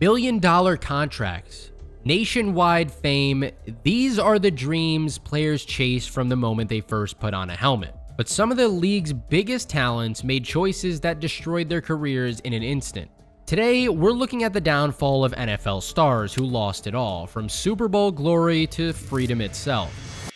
Billion-dollar contracts, nationwide fame, these are the dreams players chase from the moment they first put on a helmet. But some of the league's biggest talents made choices that destroyed their careers in an instant. Today, we're looking at the downfall of NFL stars who lost it all, from Super Bowl glory to freedom itself.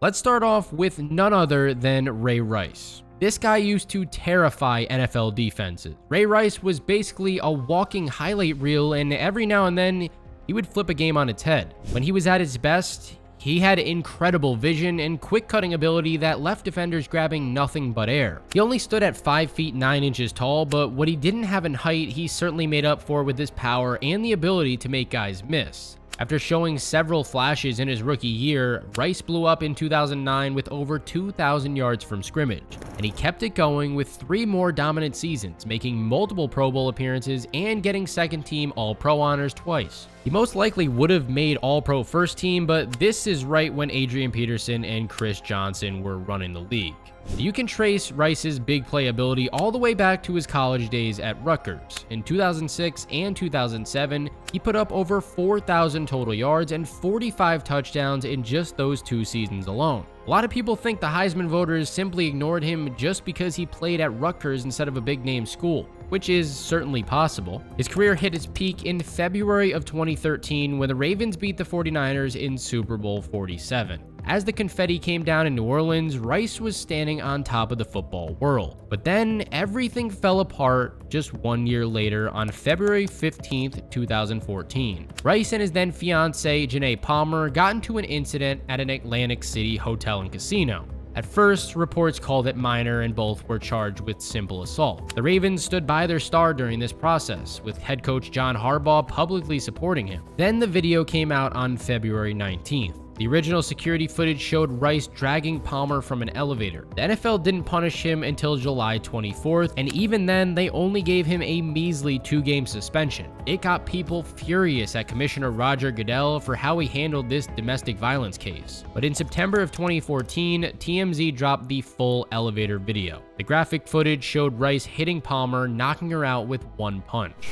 Let's start off with none other than Ray Rice. This guy used to terrify NFL defenses. Ray Rice was basically a walking highlight reel, and every now and then, he would flip a game on its head. When he was at his best, he had incredible vision and quick cutting ability that left defenders grabbing nothing but air. He only stood at 5 feet 9 inches tall, but what he didn't have in height, he certainly made up for with his power and the ability to make guys miss. After showing several flashes in his rookie year, Rice blew up in 2009 with over 2,000 yards from scrimmage, and he kept it going with 3 more dominant seasons, making multiple Pro Bowl appearances and getting second-team All-Pro honors twice. He most likely would have made All-Pro first team, but this is right when Adrian Peterson and Chris Johnson were running the league. You can trace Rice's big play ability all the way back to his college days at Rutgers. In 2006 and 2007, he put up over 4,000 total yards and 45 touchdowns in just those 2 seasons alone. A lot of people think the Heisman voters simply ignored him just because he played at Rutgers instead of a big-name school, which is certainly possible. His career hit its peak in February of 2013 when the Ravens beat the 49ers in Super Bowl 47. As the confetti came down in New Orleans, Rice was standing on top of the football world. But then everything fell apart just 1 year later on February 15th, 2014. Rice and his then fiancée, Janae Palmer, got into an incident at an Atlantic City hotel and casino. At first, reports called it minor and both were charged with simple assault. The Ravens stood by their star during this process, with head coach John Harbaugh publicly supporting him. Then the video came out on February 19th. The original security footage showed Rice dragging Palmer from an elevator. The NFL didn't punish him until July 24th, and even then, they only gave him a measly 2-game suspension. It got people furious at Commissioner Roger Goodell for how he handled this domestic violence case. But in September of 2014, TMZ dropped the full elevator video. The graphic footage showed Rice hitting Palmer, knocking her out with 1 punch.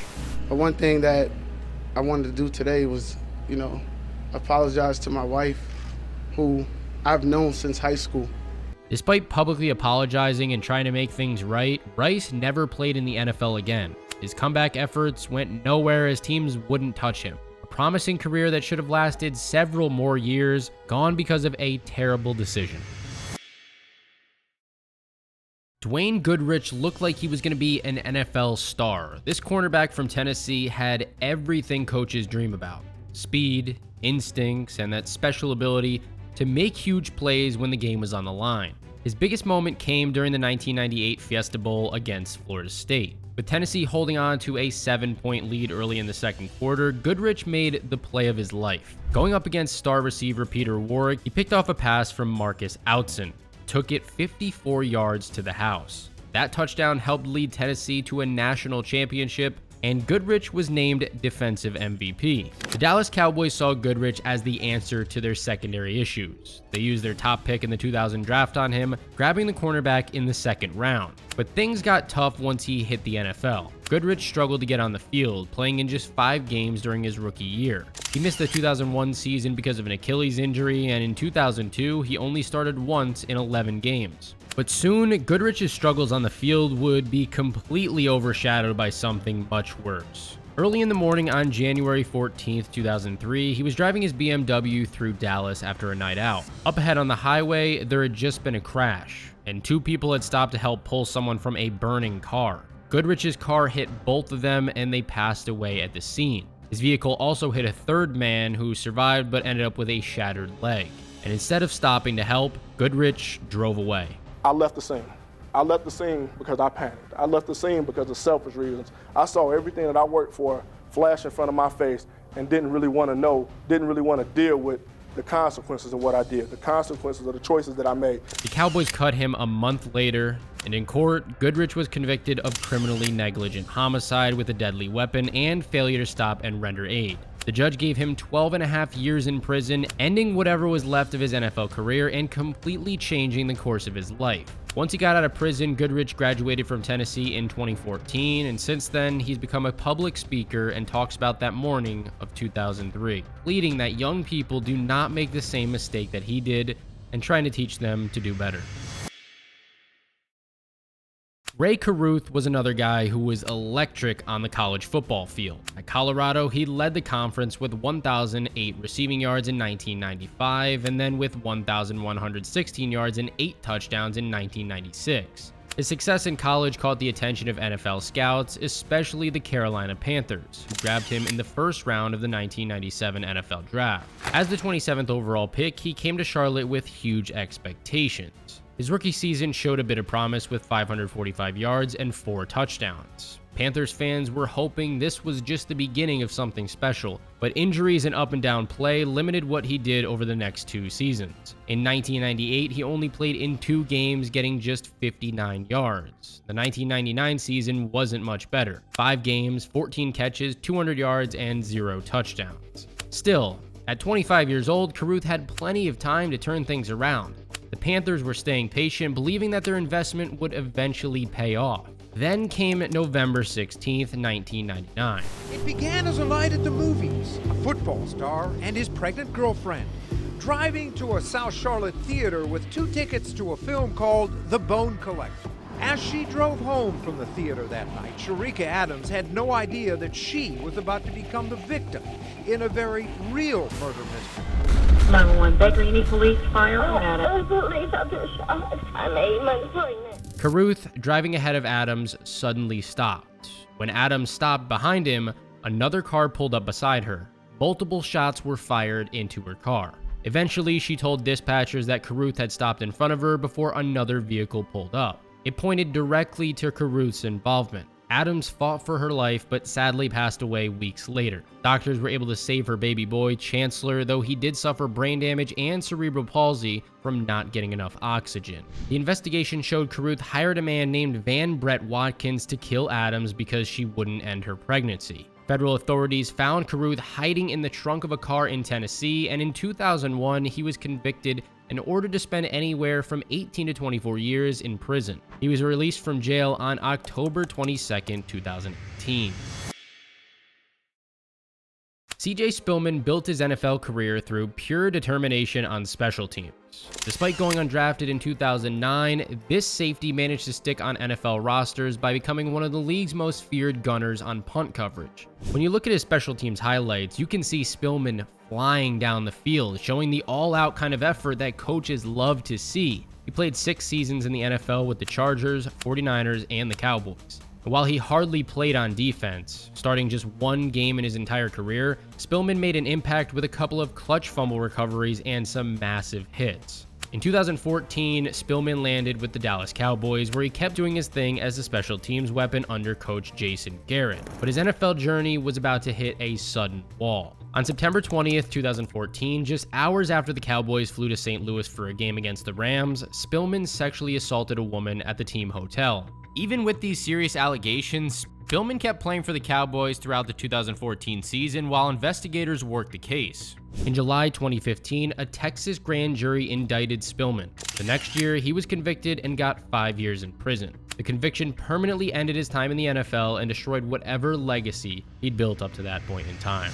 But one thing that I wanted to do today was, apologize to my wife, who I've known since high school. Despite publicly apologizing and trying to make things right, Rice never played in the NFL again. His comeback efforts went nowhere as teams wouldn't touch him. A promising career that should have lasted several more years, gone because of a terrible decision. Dwayne Goodrich looked like he was going to be an NFL star. This cornerback from Tennessee had everything coaches dream about: speed, instincts, and that special ability to make huge plays when the game was on the line. His biggest moment came during the 1998 Fiesta Bowl against Florida State. With Tennessee holding on to a 7-point lead early in the second quarter, Goodrich made the play of his life. Going up against star receiver Peter Warrick, he picked off a pass from Marcus Outson, took it 54 yards to the house. That touchdown helped lead Tennessee to a national championship, and Goodrich was named Defensive MVP. The Dallas Cowboys saw Goodrich as the answer to their secondary issues. They used their top pick in the 2000 draft on him, grabbing the cornerback in the 2nd round. But things got tough once he hit the NFL. Goodrich struggled to get on the field, playing in just 5 games during his rookie year. He missed the 2001 season because of an Achilles injury, and in 2002, he only started once in 11 games. But soon, Goodrich's struggles on the field would be completely overshadowed by something much worse. Early in the morning on January 14th, 2003, he was driving his BMW through Dallas after a night out. Up ahead on the highway, there had just been a crash, and 2 people had stopped to help pull someone from a burning car. Goodrich's car hit both of them, and they passed away at the scene. His vehicle also hit a 3rd man who survived but ended up with a shattered leg. And instead of stopping to help, Goodrich drove away. I left the scene. I left the scene because I panicked. I left the scene because of selfish reasons. I saw everything that I worked for flash in front of my face and didn't really want to deal with the consequences of what I did, the consequences of the choices that I made. The Cowboys cut him a month later, and in court, Goodrich was convicted of criminally negligent homicide with a deadly weapon and failure to stop and render aid. The judge gave him 12.5 years in prison, ending whatever was left of his NFL career and completely changing the course of his life. Once he got out of prison, Goodrich graduated from Tennessee in 2014, and since then, he's become a public speaker and talks about that morning of 2003, pleading that young people do not make the same mistake that he did and trying to teach them to do better. Rae Carruth was another guy who was electric on the college football field. At Colorado, he led the conference with 1,008 receiving yards in 1995, and then with 1,116 yards and 8 touchdowns in 1996. His success in college caught the attention of NFL scouts, especially the Carolina Panthers, who grabbed him in the first round of the 1997 NFL Draft. As the 27th overall pick, he came to Charlotte with huge expectations. His rookie season showed a bit of promise with 545 yards and 4 touchdowns. Panthers fans were hoping this was just the beginning of something special, but injuries and up and down play limited what he did over the next 2 seasons. In 1998, he only played in 2 games, getting just 59 yards. The 1999 season wasn't much better. 5 games, 14 catches, 200 yards, and 0 touchdowns. Still, at 25 years old, Carruth had plenty of time to turn things around. The Panthers were staying patient, believing that their investment would eventually pay off. Then came November 16th, 1999. It began as a night at the movies. A football star and his pregnant girlfriend driving to a South Charlotte theater with 2 tickets to a film called The Bone Collector. As she drove home from the theater that night, Sharika Adams had no idea that she was about to become the victim in a very real murder mystery. 911, Baker, you need police, fire, or I police after shots. I'm 8 months pregnant. Carruth, driving ahead of Adams, suddenly stopped. When Adams stopped behind him, another car pulled up beside her. Multiple shots were fired into her car. Eventually, she told dispatchers that Carruth had stopped in front of her before another vehicle pulled up. It pointed directly to Carruth's involvement. Adams fought for her life, but sadly passed away weeks later. Doctors were able to save her baby boy, Chancellor, though he did suffer brain damage and cerebral palsy from not getting enough oxygen. The investigation showed Carruth hired a man named Van Brett Watkins to kill Adams because she wouldn't end her pregnancy. Federal authorities found Carruth hiding in the trunk of a car in Tennessee, and in 2001, he was convicted and ordered to spend anywhere from 18 to 24 years in prison. He was released from jail on October 22, 2018. CJ Spillman built his NFL career through pure determination on special teams. Despite going undrafted in 2009, this safety managed to stick on NFL rosters by becoming one of the league's most feared gunners on punt coverage. When you look at his special teams highlights, you can see Spillman flying down the field, showing the all-out kind of effort that coaches love to see. He played 6 seasons in the NFL with the Chargers, 49ers, and the Cowboys. While he hardly played on defense, starting just 1 game in his entire career, Spillman made an impact with a couple of clutch fumble recoveries and some massive hits. In 2014, Spillman landed with the Dallas Cowboys, where he kept doing his thing as a special teams weapon under coach Jason Garrett. But his NFL journey was about to hit a sudden wall. On September 20th, 2014, just hours after the Cowboys flew to St. Louis for a game against the Rams, Spillman sexually assaulted a woman at the team hotel. Even with these serious allegations, Spillman kept playing for the Cowboys throughout the 2014 season while investigators worked the case. In July 2015, a Texas grand jury indicted Spillman. The next year, he was convicted and got 5 years in prison. The conviction permanently ended his time in the NFL and destroyed whatever legacy he'd built up to that point in time.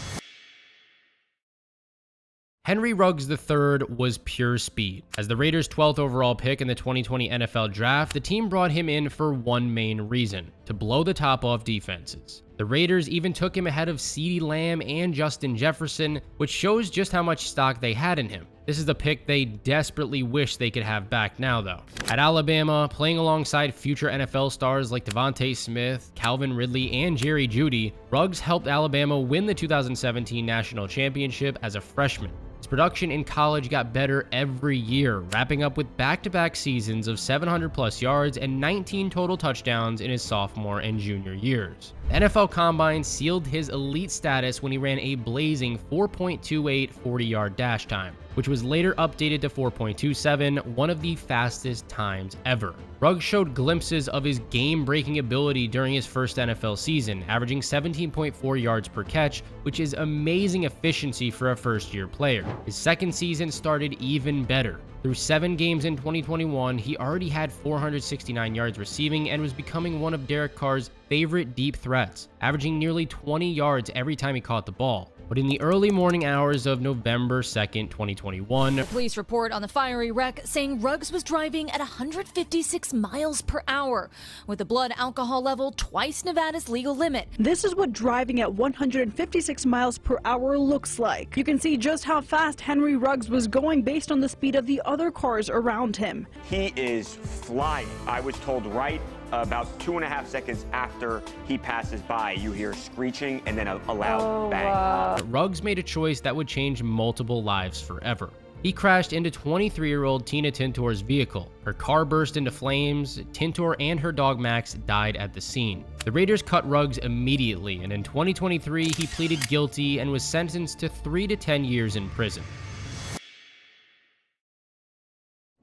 Henry Ruggs III was pure speed. As the Raiders' 12th overall pick in the 2020 NFL Draft, the team brought him in for one main reason: to blow the top off defenses. The Raiders even took him ahead of CeeDee Lamb and Justin Jefferson, which shows just how much stock they had in him. This is the pick they desperately wish they could have back now, though. At Alabama, playing alongside future NFL stars like Devontae Smith, Calvin Ridley, and Jerry Jeudy, Ruggs helped Alabama win the 2017 National Championship as a freshman. His production in college got better every year, wrapping up with back-to-back seasons of 700-plus yards and 19 total touchdowns in his sophomore and junior years. The NFL Combine sealed his elite status when he ran a blazing 4.28 40-yard dash time, which was later updated to 4.27, one of the fastest times ever. Ruggs showed glimpses of his game-breaking ability during his first NFL season, averaging 17.4 yards per catch, which is amazing efficiency for a first-year player. His second season started even better. Through 7 games in 2021, he already had 469 yards receiving and was becoming one of Derek Carr's favorite deep threats, averaging nearly 20 yards every time he caught the ball. But in the early morning hours of November 2nd, 2021, police report on the fiery wreck saying Ruggs was driving at 156 miles per hour with a blood alcohol level twice Nevada's legal limit. This is what driving at 156 miles per hour looks like. You can see just how fast Henry Ruggs was going based on the speed of the other cars around him. He is flying. I was told right about 2.5 seconds after he passes by, you hear screeching and then a loud bang. Ruggs made a choice that would change multiple lives forever. He crashed into 23-year-old Tina Tintor's vehicle. Her car burst into flames. Tintor and her dog Max died at the scene. The Raiders cut Ruggs immediately, and in 2023, he pleaded guilty and was sentenced to 3 to 10 years in prison.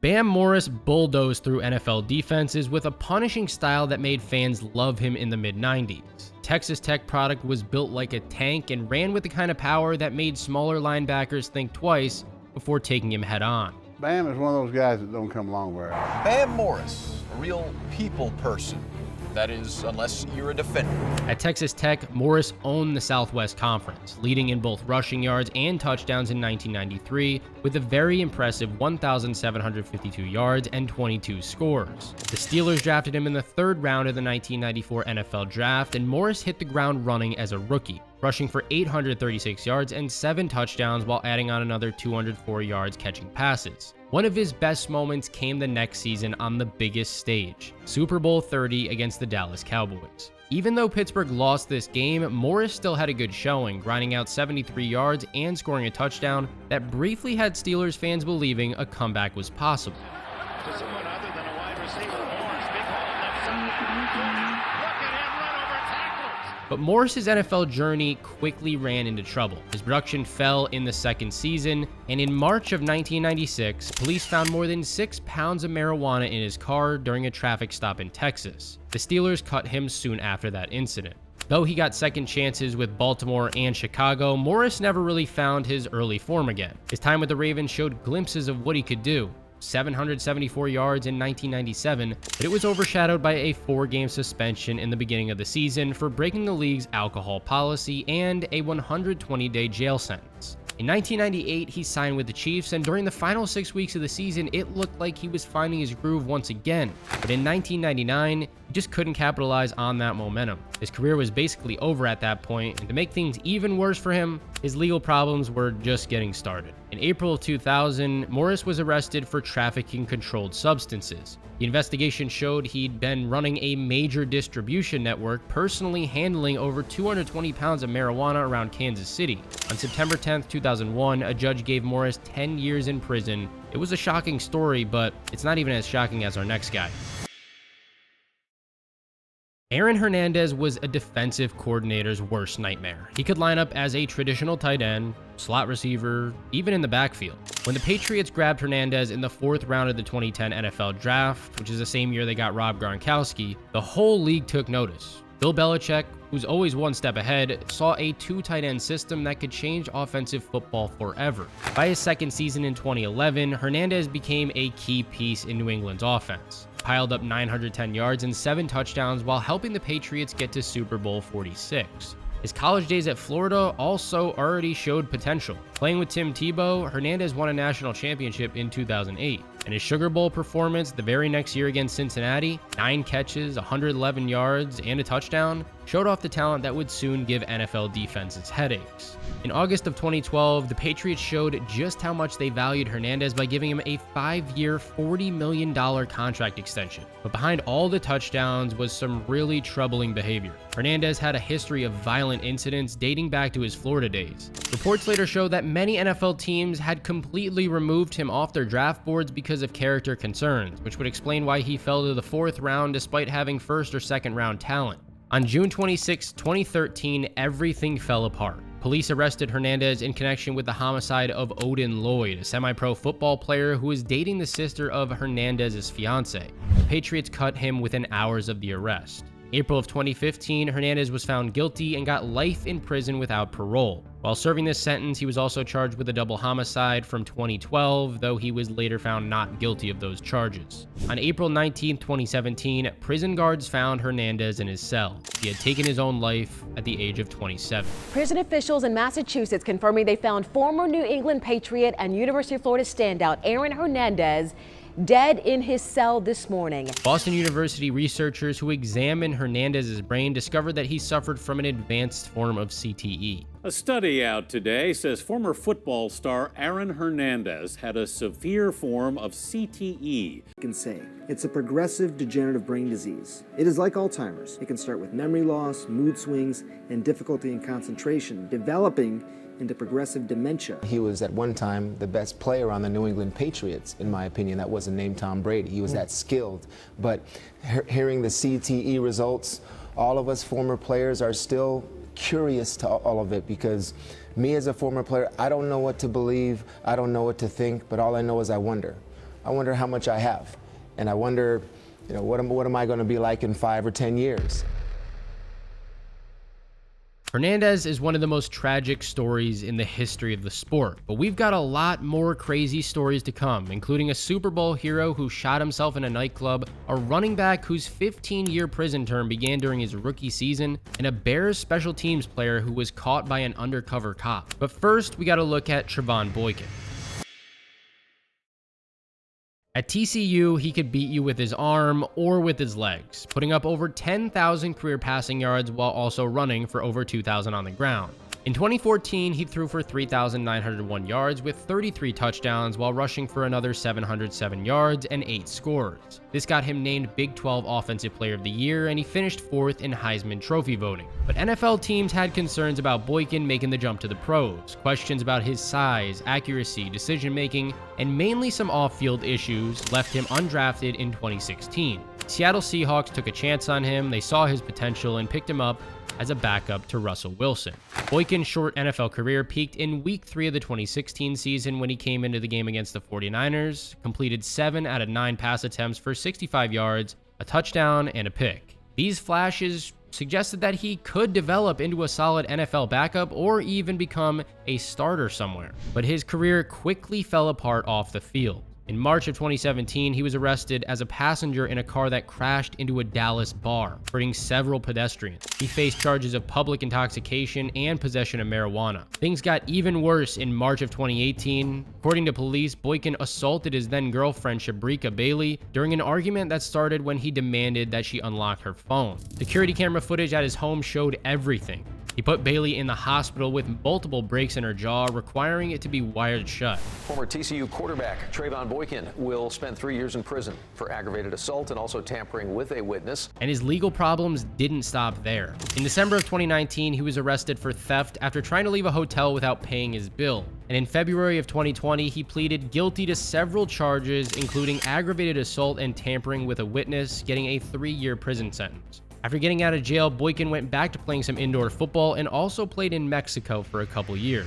Bam Morris bulldozed through NFL defenses with a punishing style that made fans love him in the mid-90s. Texas Tech product was built like a tank and ran with the kind of power that made smaller linebackers think twice before taking him head-on. Bam is one of those guys that don't come along very often. Bam Morris, a real people person. That is, unless you're a defender. At Texas Tech, Morris owned the Southwest Conference, leading in both rushing yards and touchdowns in 1993 with a very impressive 1,752 yards and 22 scores. The Steelers drafted him in the 3rd round of the 1994 NFL Draft, and Morris hit the ground running as a rookie, rushing for 836 yards and 7 touchdowns while adding on another 204 yards catching passes. One of his best moments came the next season on the biggest stage, Super Bowl 30 against the Dallas Cowboys. Even though Pittsburgh lost this game, Morris still had a good showing, grinding out 73 yards and scoring a touchdown that briefly had Steelers fans believing a comeback was possible. To someone other than a wide receiver, Morris, big hole left side. Look at him run over tacklers. But Morris's NFL journey quickly ran into trouble. His production fell in the 2nd season, and in March of 1996, police found more than 6 pounds of marijuana in his car during a traffic stop in Texas. The Steelers cut him soon after that incident. Though he got second chances with Baltimore and Chicago, Morris never really found his early form again. His time with the Ravens showed glimpses of what he could do. 774 yards in 1997, but it was overshadowed by a 4-game suspension in the beginning of the season for breaking the league's alcohol policy and a 120-day jail sentence. In 1998, he signed with the Chiefs, and during the final 6 weeks of the season, it looked like he was finding his groove once again. But in 1999, he just couldn't capitalize on that momentum. His career was basically over at that point, and to make things even worse for him, his legal problems were just getting started. In April of 2000, Morris was arrested for trafficking controlled substances. The investigation showed he'd been running a major distribution network, personally handling over 220 pounds of marijuana around Kansas City. On September 10th, 2001, a judge gave Morris 10 years in prison. It was a shocking story, but it's not even as shocking as our next guy. Aaron Hernandez was a defensive coordinator's worst nightmare. He could line up as a traditional tight end, slot receiver, even in the backfield. When the Patriots grabbed Hernandez in the 4th round of the 2010 NFL Draft, which is the same year they got Rob Gronkowski, the whole league took notice. Bill Belichick, who's always one step ahead, saw a 2 tight end system that could change offensive football forever. By his 2nd season in 2011, Hernandez became a key piece in New England's offense. Piled up 910 yards and 7 touchdowns while helping the Patriots get to Super Bowl 46. His college days at Florida also already showed potential. Playing with Tim Tebow, Hernandez won a national championship in 2008. And his Sugar Bowl performance the very next year against Cincinnati, 9 catches, 111 yards, and a touchdown, showed off the talent that would soon give NFL defenses headaches. In August of 2012, the Patriots showed just how much they valued Hernandez by giving him a 5-year, $40 million contract extension. But behind all the touchdowns was some really troubling behavior. Hernandez had a history of violent incidents dating back to his Florida days. Reports later show that many NFL teams had completely removed him off their draft boards because of character concerns, which would explain why he fell to the 4th round despite having 1st or 2nd round talent. On June 26, 2013, everything fell apart. Police arrested Hernandez in connection with the homicide of Odin Lloyd, a semi-pro football player who was dating the sister of Hernandez's fiancée. The Patriots cut him within hours of the arrest. April of 2015, Hernandez was found guilty and got life in prison without parole. While serving this sentence, he was also charged with a double homicide from 2012, though he was later found not guilty of those charges. On April 19, 2017, prison guards found Hernandez in his cell. He had taken his own life at the age of 27. Prison officials in Massachusetts confirming they found former New England Patriot and University of Florida standout Aaron Hernandez dead in his cell this morning. Boston University researchers who examined Hernandez's brain discovered that he suffered from an advanced form of CTE. A study out today says former football star Aaron Hernandez had a severe form of CTE. Can say it's a progressive degenerative brain disease. It is like Alzheimer's. It can start with memory loss, mood swings, and difficulty in concentration, developing into progressive dementia. He was at one time the best player on the New England Patriots, in my opinion. That wasn't named Tom Brady. He was that skilled. But hearing the CTE results, all of us former players are still curious to all of it, because me as a former player, I don't know what to believe, I don't know what to think, but all I know is I wonder. I wonder how much I have. And I wonder, what am I going to be like in 5 or 10 years? Hernandez is one of the most tragic stories in the history of the sport, but we've got a lot more crazy stories to come, including a Super Bowl hero who shot himself in a nightclub, a running back whose 15-year prison term began during his rookie season, and a Bears special teams player who was caught by an undercover cop. But first, we gotta look at Trevone Boykin. At TCU, he could beat you with his arm or with his legs, putting up over 10,000 career passing yards while also running for over 2,000 on the ground. In 2014, he threw for 3,901 yards with 33 touchdowns while rushing for another 707 yards and 8 scores. This got him named Big 12 Offensive Player of the Year, and he finished 4th in Heisman Trophy voting. But NFL teams had concerns about Boykin making the jump to the pros, questions about his size, accuracy, decision-making, and mainly some off-field issues left him undrafted in 2016. Seattle Seahawks took a chance on him, they saw his potential, and picked him up as a backup to Russell Wilson. Boykin's short NFL career peaked in Week 3 of the 2016 season when he came into the game against the 49ers, completed 7 out of 9 pass attempts for 65 yards, a touchdown, and a pick. These flashes suggested that he could develop into a solid NFL backup or even become a starter somewhere. But his career quickly fell apart off the field. In March of 2017, he was arrested as a passenger in a car that crashed into a Dallas bar, hurting several pedestrians. He faced charges of public intoxication and possession of marijuana. Things got even worse in March of 2018. According to police, Boykin assaulted his then-girlfriend Shabrika Bailey during an argument that started when he demanded that she unlock her phone. Security camera footage at his home showed everything. He put Bailey in the hospital with multiple breaks in her jaw, requiring it to be wired shut. Former TCU quarterback Trevone Boykin will spend 3 years in prison for aggravated assault and also tampering with a witness. And his legal problems didn't stop there. In December of 2019, he was arrested for theft after trying to leave a hotel without paying his bill. And in February of 2020, he pleaded guilty to several charges, including aggravated assault and tampering with a witness, getting a 3-year prison sentence. After getting out of jail, Boykin went back to playing some indoor football and also played in Mexico for a couple years.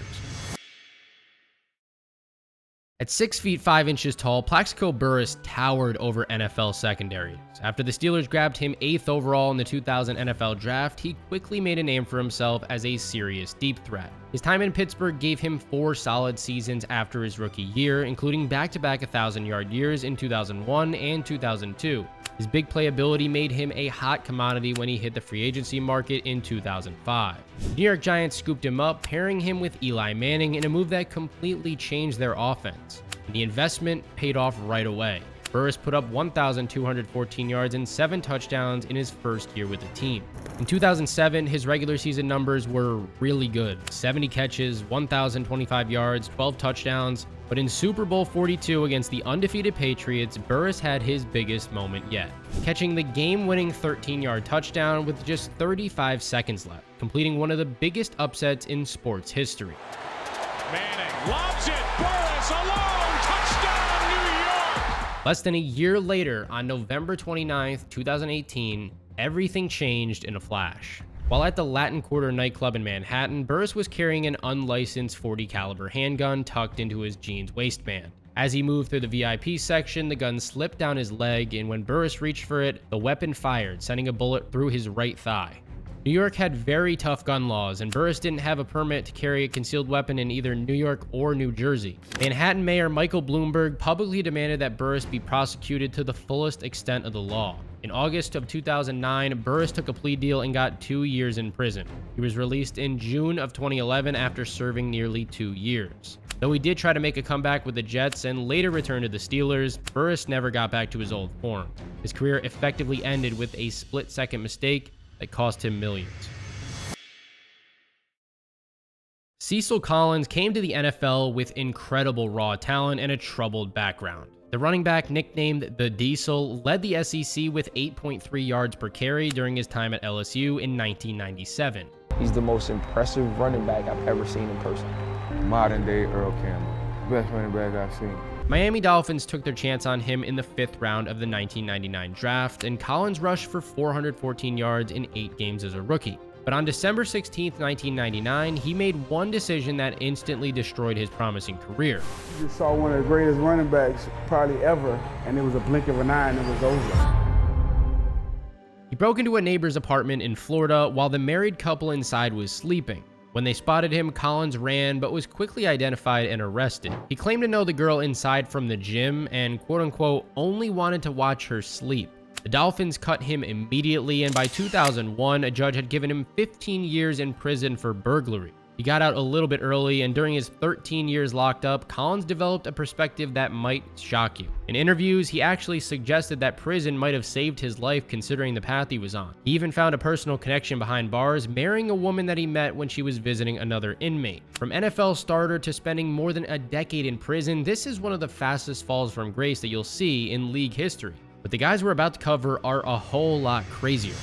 At 6 feet 5 inches tall, Plaxico Burress towered over NFL secondaries. After the Steelers grabbed him 8th overall in the 2000 NFL Draft, he quickly made a name for himself as a serious deep threat. His time in Pittsburgh gave him 4 solid seasons after his rookie year, including back-to-back 1,000-yard years in 2001 and 2002. His big playability made him a hot commodity when he hit the free agency market in 2005. The New York Giants scooped him up, pairing him with Eli Manning in a move that completely changed their offense. And the investment paid off right away. Burress put up 1,214 yards and 7 touchdowns in his first year with the team. In 2007, his regular season numbers were really good. 70 catches, 1,025 yards, 12 touchdowns. But in Super Bowl 42 against the undefeated Patriots, Burress had his biggest moment yet, catching the game-winning 13-yard touchdown with just 35 seconds left, completing one of the biggest upsets in sports history. Manning lobs it. Burress alone. Touchdown, New York. Less than a year later, on November 29th, 2018, everything changed in a flash. While at the Latin Quarter nightclub in Manhattan, Burress was carrying an unlicensed .40 caliber handgun tucked into his jeans waistband. As he moved through the VIP section, the gun slipped down his leg, and when Burress reached for it, the weapon fired, sending a bullet through his right thigh. New York had very tough gun laws, and Burress didn't have a permit to carry a concealed weapon in either New York or New Jersey. Manhattan Mayor Michael Bloomberg publicly demanded that Burress be prosecuted to the fullest extent of the law. In August of 2009, Burress took a plea deal and got 2 years in prison. He was released in June of 2011 after serving nearly 2 years. Though he did try to make a comeback with the Jets and later returned to the Steelers, Burress never got back to his old form. His career effectively ended with a split-second mistake that cost him millions. Cecil Collins came to the NFL with incredible raw talent and a troubled background. The running back, nicknamed the Diesel, led the SEC with 8.3 yards per carry during his time at LSU in 1997. He's the most impressive running back I've ever seen in person. Modern day Earl Campbell. Best running back I've seen. Miami Dolphins took their chance on him in the 5th round of the 1999 draft, and Collins rushed for 414 yards in 8 games as a rookie. But on December 16, 1999, he made one decision that instantly destroyed his promising career. You just saw one of the greatest running backs probably ever, and it was a blink of an eye and it was over. He broke into a neighbor's apartment in Florida while the married couple inside was sleeping. When they spotted him, Collins ran but was quickly identified and arrested. He claimed to know the girl inside from the gym and quote-unquote only wanted to watch her sleep. The Dolphins cut him immediately, and by 2001, a judge had given him 15 years in prison for burglary. He got out a little bit early, and during his 13 years locked up, Collins developed a perspective that might shock you. In interviews, he actually suggested that prison might have saved his life considering the path he was on. He even found a personal connection behind bars, marrying a woman that he met when she was visiting another inmate. From NFL starter to spending more than a decade in prison, this is one of the fastest falls from grace that you'll see in league history. But the guys we're about to cover are a whole lot crazier.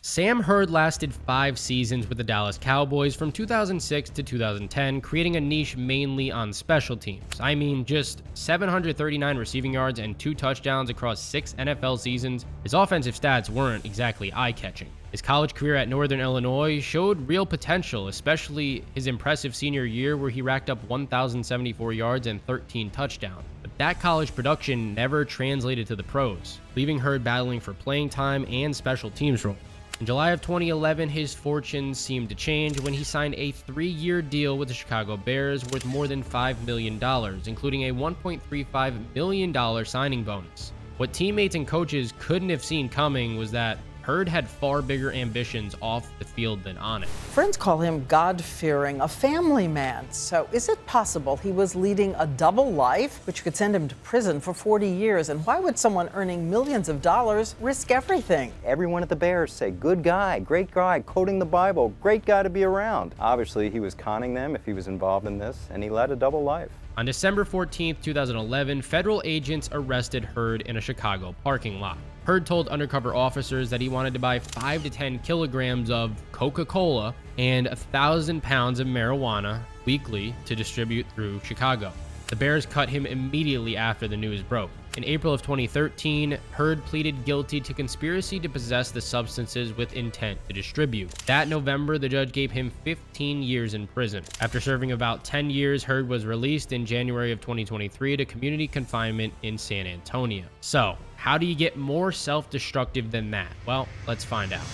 Sam Hurd lasted 5 seasons with the Dallas Cowboys from 2006 to 2010, creating a niche mainly on special teams. I mean, just 739 receiving yards and 2 touchdowns across 6 NFL seasons. His offensive stats weren't exactly eye-catching. His college career at Northern Illinois showed real potential, especially his impressive senior year where he racked up 1,074 yards and 13 touchdowns. But that college production never translated to the pros, leaving Hurd battling for playing time and special teams roles. In July of 2011, his fortunes seemed to change when he signed a 3-year deal with the Chicago Bears worth more than $5 million, including a $1.35 million signing bonus. What teammates and coaches couldn't have seen coming was that Hurd had far bigger ambitions off the field than on it. Friends call him God-fearing, a family man. So is it possible he was leading a double life, which could send him to prison for 40 years? And why would someone earning millions of dollars risk everything? Everyone at the Bears say, good guy, great guy, quoting the Bible, great guy to be around. Obviously, he was conning them if he was involved in this, and he led a double life. On December 14, 2011, federal agents arrested Hurd in a Chicago parking lot. Hurd told undercover officers that he wanted to buy 5 to 10 kilograms of Coca-Cola and 1,000 pounds of marijuana weekly to distribute through Chicago. The Bears cut him immediately after the news broke. In April of 2013, Hurd pleaded guilty to conspiracy to possess the substances with intent to distribute. That November, the judge gave him 15 years in prison. After serving about 10 years, Hurd was released in January of 2023 to community confinement in San Antonio. So, how do you get more self-destructive than that? Well, let's find out.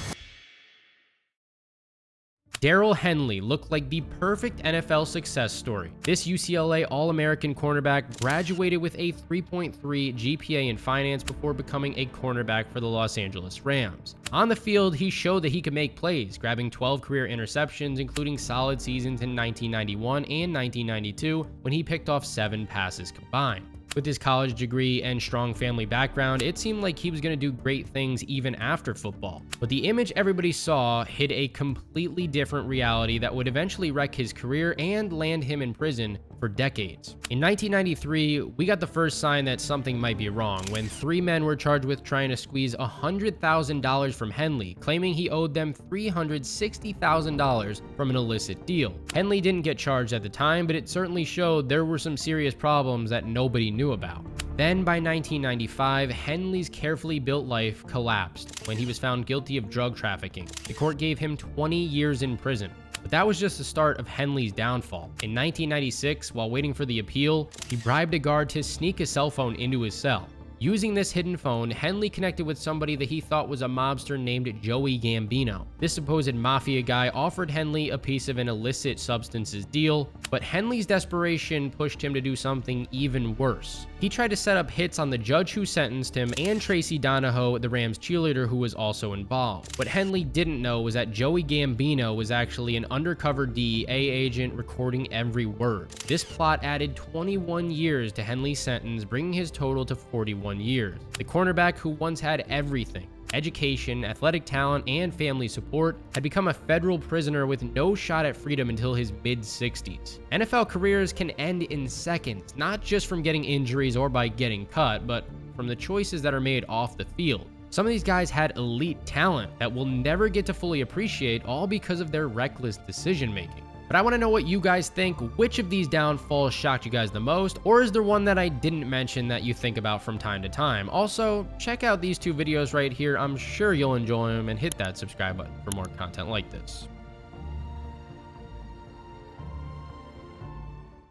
Darryl Henley looked like the perfect NFL success story. This UCLA All-American cornerback graduated with a 3.3 GPA in finance before becoming a cornerback for the Los Angeles Rams. On the field, he showed that he could make plays, grabbing 12 career interceptions, including solid seasons in 1991 and 1992 when he picked off 7 passes combined. With his college degree and strong family background, it seemed like he was going to do great things even after football. But the image everybody saw hid a completely different reality that would eventually wreck his career and land him in prison for decades. In 1993, we got the first sign that something might be wrong when 3 men were charged with trying to squeeze $100,000 from Henley, claiming he owed them $360,000 from an illicit deal. Henley didn't get charged at the time, but it certainly showed there were some serious problems that nobody knew about. Then by 1995, Henley's carefully built life collapsed when he was found guilty of drug trafficking. The court gave him 20 years in prison. But that was just the start of Henley's downfall. In 1996, while waiting for the appeal, he bribed a guard to sneak a cell phone into his cell. Using this hidden phone, Henley connected with somebody that he thought was a mobster named Joey Gambino. This supposed mafia guy offered Henley a piece of an illicit substances deal, but Henley's desperation pushed him to do something even worse. He tried to set up hits on the judge who sentenced him and Tracy Donahoe, the Rams cheerleader who was also involved. What Henley didn't know was that Joey Gambino was actually an undercover DEA agent recording every word. This plot added 21 years to Henley's sentence, bringing his total to 41 years. The cornerback who once had everything, education, athletic talent, and family support, had become a federal prisoner with no shot at freedom until his mid-60s. NFL careers can end in seconds, not just from getting injuries or by getting cut, but from the choices that are made off the field. Some of these guys had elite talent that we'll never get to fully appreciate, all because of their reckless decision-making. But I want to know what you guys think. Which of these downfalls shocked you guys the most, or is there one that I didn't mention that you think about from time to time? Also, check out these two videos right here. I'm sure you'll enjoy them, and hit that subscribe button for more content like this.